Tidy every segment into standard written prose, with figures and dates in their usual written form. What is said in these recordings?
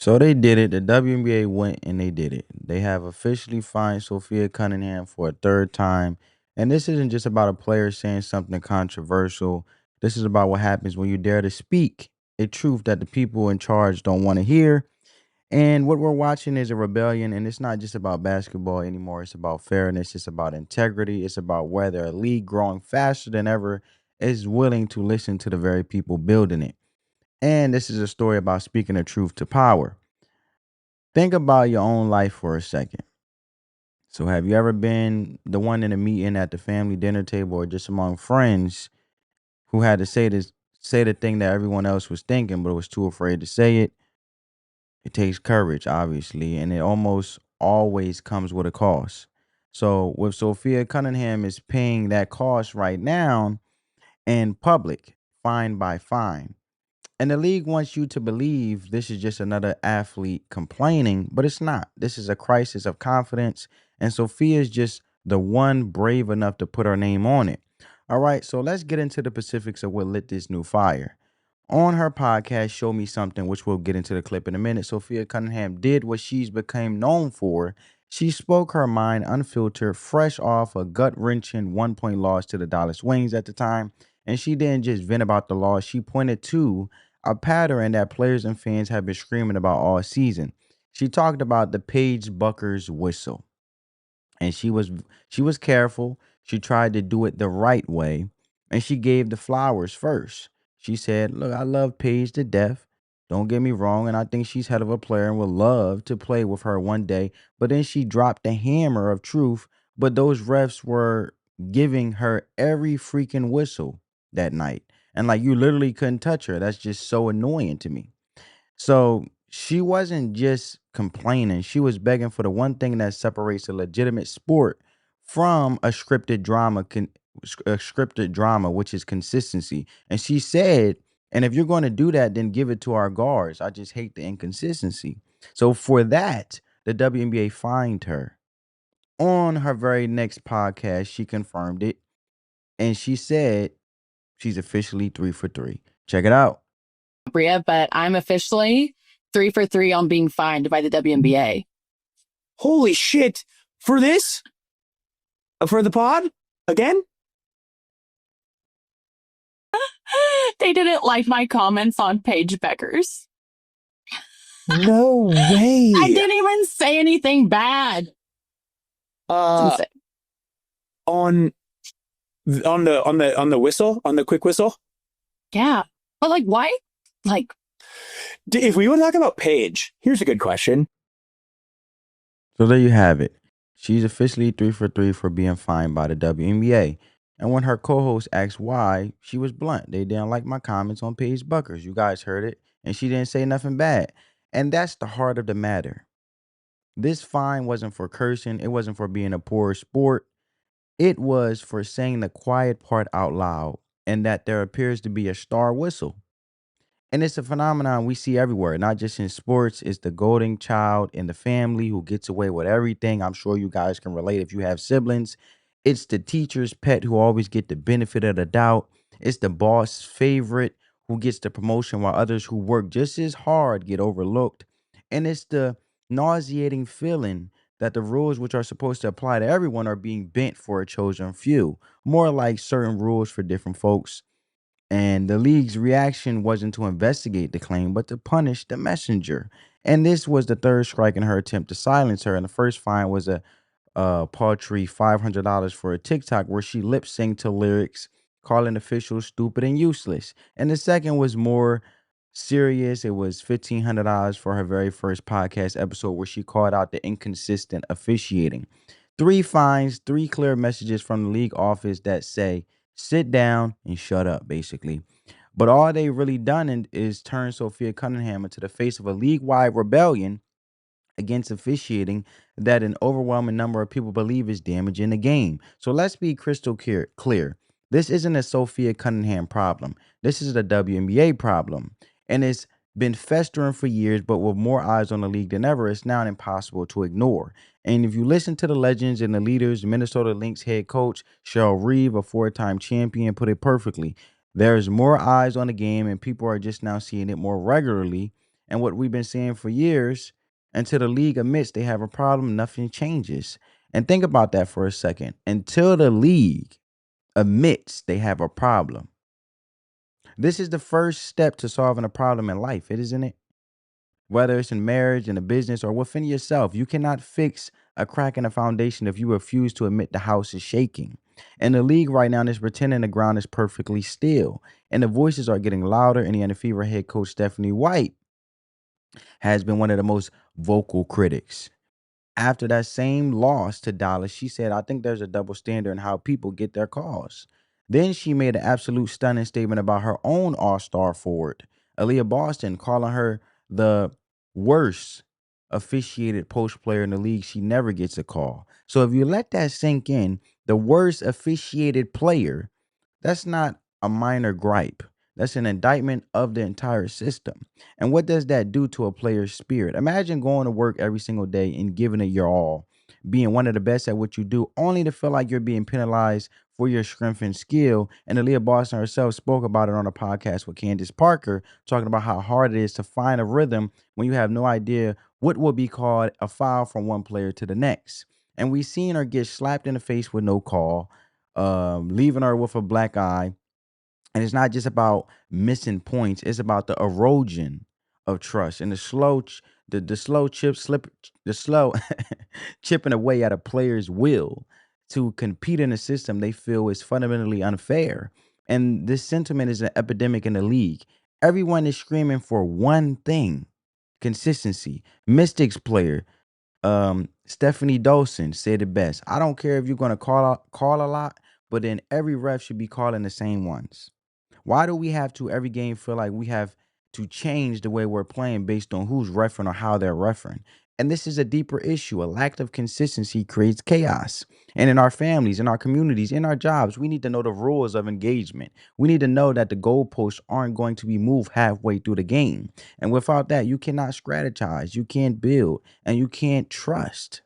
So they did it. The WNBA went and they did it. They have officially fined Sophie Cunningham for a third time. And this isn't just about a player saying something controversial. This is about what happens when you dare to speak a truth that the people in charge don't want to hear. And what we're watching is a rebellion. And it's not just about basketball anymore. It's about fairness. It's about integrity. It's about whether a league growing faster than ever is willing to listen to the very people building it. And this is a story about speaking the truth to power. Think about your own life for a second. So, have you ever been the one in a meeting at the family dinner table or just among friends who had to say the thing that everyone else was thinking, but was too afraid to say it? It takes courage, obviously, and it almost always comes with a cost. So, with Sophia Cunningham is paying that cost right now in public, fine by fine. And the league wants you to believe this is just another athlete complaining, but it's not. This is a crisis of confidence. And Sophia is just the one brave enough to put her name on it. All right, so let's get into the specifics of what lit this new fire. On her podcast, Show Me Something, which we'll get into the clip in a minute, Sophia Cunningham did what she's become known for. She spoke her mind unfiltered, fresh off a gut wrenching 1 point loss to the Dallas Wings at the time. And she didn't just vent about the loss, she pointed to a pattern that players and fans have been screaming about all season. She talked about the Paige Bueckers whistle, and she was careful. She tried to do it the right way, and she gave the flowers first. She said, "Look, I love Paige to death. Don't get me wrong, and I think she's hell of a player and would love to play with her one day." But then she dropped the hammer of truth. But those refs were giving her every freaking whistle that night, and like you literally couldn't touch her. That's just so annoying to me. So she wasn't just complaining. She was begging for the one thing that separates a legitimate sport from a scripted drama, which is consistency. And she said, and if you're going to do that, then give it to our guards. I just hate the inconsistency. So for that, the WNBA fined her. On her very next podcast, she confirmed it. And she said she's officially 3 for 3. Check it out. Bria, but I'm officially 3 for 3 on being fined by the WNBA. Holy shit. For this? For the pod? Again? They didn't like my comments on Paige Bueckers. No way. I didn't even say anything bad. On the whistle, on the quick whistle. Yeah, but like, why? Like, If we want to talk about Paige, here's a good question. So there you have it. She's officially 3 for 3 for being fined by the WNBA. And when her co-host asked why, she was blunt. They didn't like my comments on Paige Bueckers. You guys heard it. And she didn't say nothing bad. And that's the heart of the matter. This fine wasn't for cursing. It wasn't for being a poor sport. It was for saying the quiet part out loud, and that there appears to be a star whistle. And it's a phenomenon we see everywhere, not just in sports. It's the golden child in the family who gets away with everything. I'm sure you guys can relate if you have siblings. It's the teacher's pet who always get the benefit of the doubt. It's the boss favorite who gets the promotion while others who work just as hard get overlooked. And it's the nauseating feeling that the rules which are supposed to apply to everyone are being bent for a chosen few, more like certain rules for different folks. And the league's reaction wasn't to investigate the claim, but to punish the messenger. And this was the third strike in her attempt to silence her. And the first fine was a paltry $500 for a TikTok where she lip synced to lyrics, calling officials stupid and useless. And the second was more serious. It was $1,500 for her very first podcast episode where she called out the inconsistent officiating. Three fines, three clear messages from the league office that say, sit down and shut up, basically. But all they really done is turn Sophia Cunningham into the face of a league-wide rebellion against officiating that an overwhelming number of people believe is damaging the game. So let's be crystal clear. This isn't a Sophia Cunningham problem. This is a WNBA problem. And it's been festering for years, but with more eyes on the league than ever, it's now impossible to ignore. And if you listen to the legends and the leaders, Minnesota Lynx head coach Cheryl Reeve, a four-time champion, put it perfectly. There's more eyes on the game, and people are just now seeing it more regularly. and what we've been seeing for years. Until the league admits they have a problem, nothing changes. And think about that for a second. Until the league admits they have a problem, this is the first step to solving a problem in life, isn't it? Whether it's in marriage, in a business, or within yourself, you cannot fix a crack in the foundation if you refuse to admit the house is shaking. And the league right now is pretending the ground is perfectly still. And the voices are getting louder. Indiana Fever head coach Stephanie White has been one of the most vocal critics. After that same loss to Dallas, she said, I think there's a double standard in how people get their calls. Then she made an absolute stunning statement about her own all-star forward, Aaliyah Boston, calling her the worst officiated post player in the league. She never gets a call. So if you let that sink in, the worst officiated player, that's not a minor gripe. That's an indictment of the entire system. And what does that do to a player's spirit? Imagine going to work every single day and giving it your all, being one of the best at what you do, only to feel like you're being penalized for your strength and skill. And Aaliyah Boston herself spoke about it on a podcast with Candace Parker, talking about how hard it is to find a rhythm when you have no idea what will be called a foul from one player to the next. And we seen her get slapped in the face with no call, leaving her with a black eye. And it's not just about missing points; it's about the erosion of trust and the slow chip slip, the slow chipping away at a player's will to compete in a system they feel is fundamentally unfair. And this sentiment is an epidemic in the league. Everyone is screaming for one thing: consistency. Mystics player Stephanie Dawson said it best. I don't care if you're going to call a lot, but then every ref should be calling the same ones. Why do we have to every game feel like we have to change the way we're playing based on who's referring or how they're referring? And this is a deeper issue. A lack of consistency creates chaos. And in our families, in our communities, in our jobs, we need to know the rules of engagement. We need to know that the goalposts aren't going to be moved halfway through the game. And without that, you cannot strategize, you can't build, and you can't trust.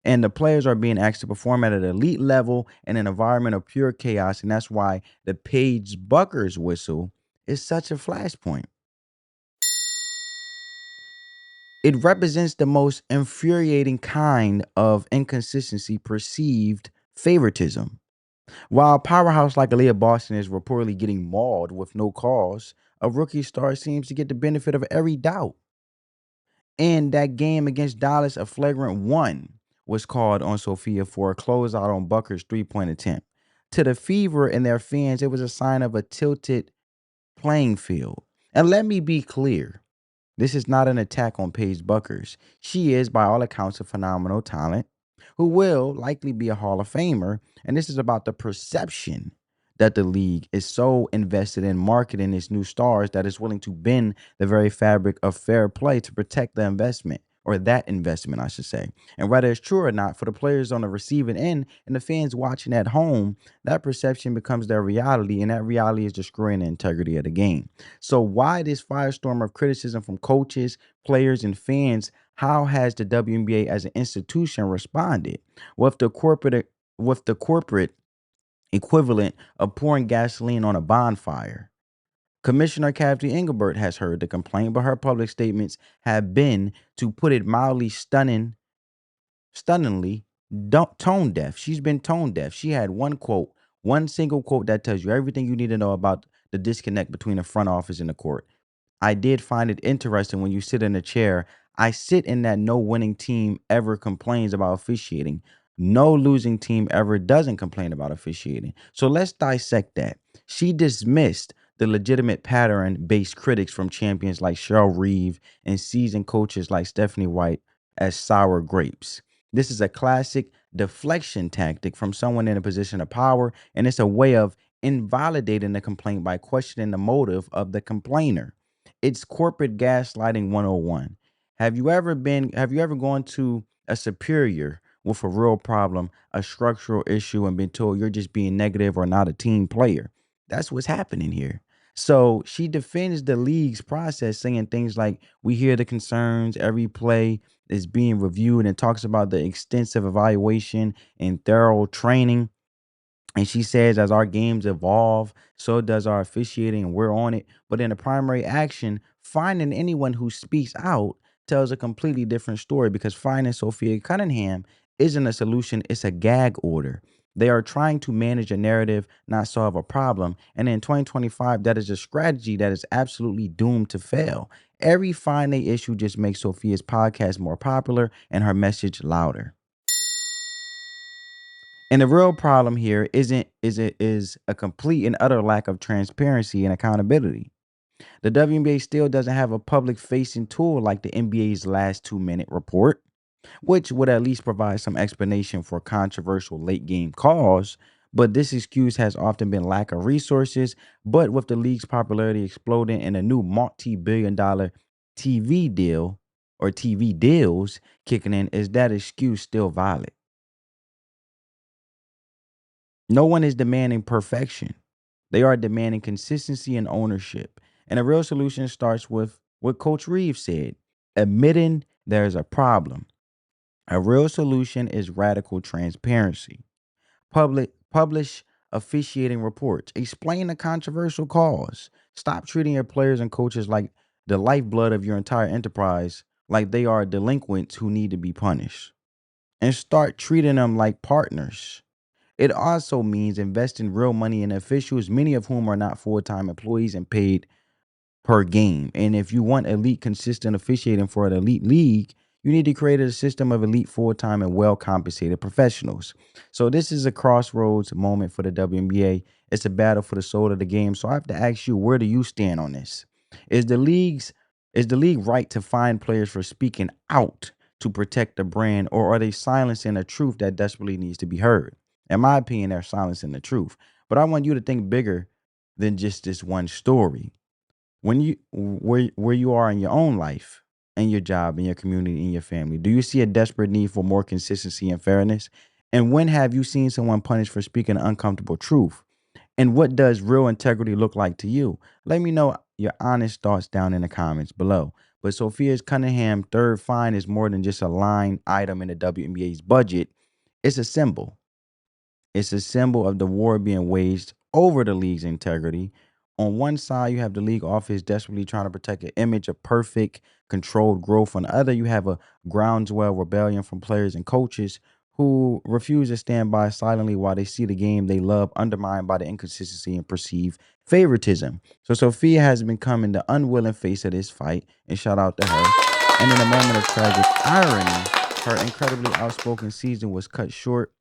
And the players are being asked to perform at an elite level in an environment of pure chaos. And that's why the Paige Bueckers whistle is such a flashpoint. It represents the most infuriating kind of inconsistency, perceived favoritism. While a powerhouse like Aaliyah Boston is reportedly getting mauled with no cause, a rookie star seems to get the benefit of every doubt. In that game against Dallas, a flagrant one was called on Sophia for a closeout on Bucker's three-point attempt. To the Fever and their fans, it was a sign of a tilted playing field. And let me be clear, this is not an attack on Paige Bueckers. She is, by all accounts, a phenomenal talent who will likely be a Hall of Famer. And this is about the perception that the league is so invested in marketing its new stars that it's willing to bend the very fabric of fair play to protect the investment, or that investment, I should say. And whether it's true or not, for the players on the receiving end and the fans watching at home, that perception becomes their reality, and that reality is destroying the integrity of the game. So why this firestorm of criticism from coaches, players, and fans? How has the WNBA as an institution responded? With the corporate equivalent of pouring gasoline on a bonfire. Commissioner Kathy Engelbert has heard the complaint, but her public statements have been, to put it mildly, stunningly tone deaf. She's been tone deaf. She had one quote, one single quote that tells you everything you need to know about the disconnect between the front office and the court. I did find it interesting when you sit in a chair. I sit in that no winning team ever complains about officiating. No losing team ever doesn't complain about officiating. So let's dissect that. She dismissed the legitimate pattern based critics from champions like Cheryl Reeve and seasoned coaches like Stephanie White as sour grapes. This is a classic deflection tactic from someone in a position of power, and it's a way of invalidating the complaint by questioning the motive of the complainer. It's corporate gaslighting 101. Have you ever gone to a superior with a real problem, a structural issue, and been told you're just being negative or not a team player? That's what's happening here. So she defends the league's process, saying things like, we hear the concerns, every play is being reviewed, and talks about the extensive evaluation and thorough training. And she says, as our games evolve, so does our officiating, and we're on it. But in the primary action, finding anyone who speaks out tells a completely different story, because finding Sophia Cunningham isn't a solution, it's a gag order. They are trying to manage a narrative, not solve a problem. And in 2025, that is a strategy that is absolutely doomed to fail. Every fine they issue just makes Sophia's podcast more popular and her message louder. And the real problem here is a complete and utter lack of transparency and accountability. The WNBA still doesn't have a public facing tool like the NBA's last 2 minute report, which would at least provide some explanation for controversial late game calls. But this excuse has often been lack of resources. But with the league's popularity exploding and a new multi-billion-dollar TV deal or TV deals kicking in, is that excuse still valid? No one is demanding perfection. They are demanding consistency and ownership. And a real solution starts with what Coach Reeve said, admitting there's a problem. A real solution is radical transparency. Publish officiating reports. Explain the controversial calls. Stop treating your players and coaches like the lifeblood of your entire enterprise, like they are delinquents who need to be punished. And start treating them like partners. It also means investing real money in officials, many of whom are not full-time employees and paid per game. And if you want elite, consistent officiating for an elite league, you need to create a system of elite, full-time, and well-compensated professionals. So this is a crossroads moment for the WNBA. It's a battle for the soul of the game. So I have to ask you, where do you stand on this? Is the league's is the league right to fine players for speaking out to protect the brand, or are they silencing a truth that desperately needs to be heard? In my opinion, they're silencing the truth. But I want you to think bigger than just this one story. When you where you are in your own life, in your job, in your community, in your family, do you see a desperate need for more consistency and fairness? And when have you seen someone punished for speaking an uncomfortable truth? And what does real integrity look like to you? Let me know your honest thoughts down in the comments below. But Sophia Cunningham third fine is more than just a line item in the WNBA's budget. It's a symbol. It's a symbol of the war being waged over the league's integrity. On one side, you have the league office desperately trying to protect an image of perfect, controlled growth. On the other, you have a groundswell rebellion from players and coaches who refuse to stand by silently while they see the game they love undermined by the inconsistency and perceived favoritism. So Sophia has become the unwilling face of this fight, and shout out to her. And in a moment of tragic irony, her incredibly outspoken season was cut short,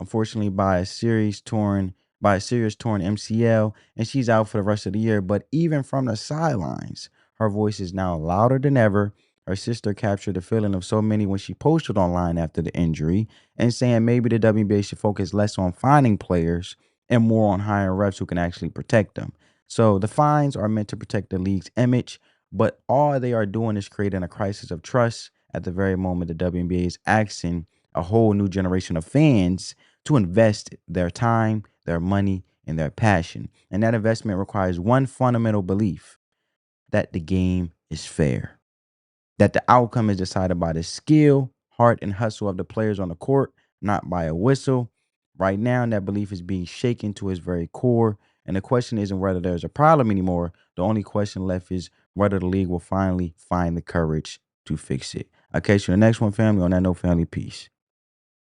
unfortunately, by a serious torn MCL, and she's out for the rest of the year. But even from the sidelines, her voice is now louder than ever. Her sister captured the feeling of so many when she posted online after the injury and saying maybe the WNBA should focus less on finding players and more on hiring reps who can actually protect them. So the fines are meant to protect the league's image, but all they are doing is creating a crisis of trust at the very moment the WNBA is asking a whole new generation of fans to invest their time, their money, and their passion. And that investment requires one fundamental belief: that the game is fair, that the outcome is decided by the skill, heart, and hustle of the players on the court, not by a whistle. Right now, that belief is being shaken to its very core. And the question isn't whether there's a problem anymore. The only question left is whether the league will finally find the courage to fix it. I'll catch you in the next one, family. On that note, family, peace.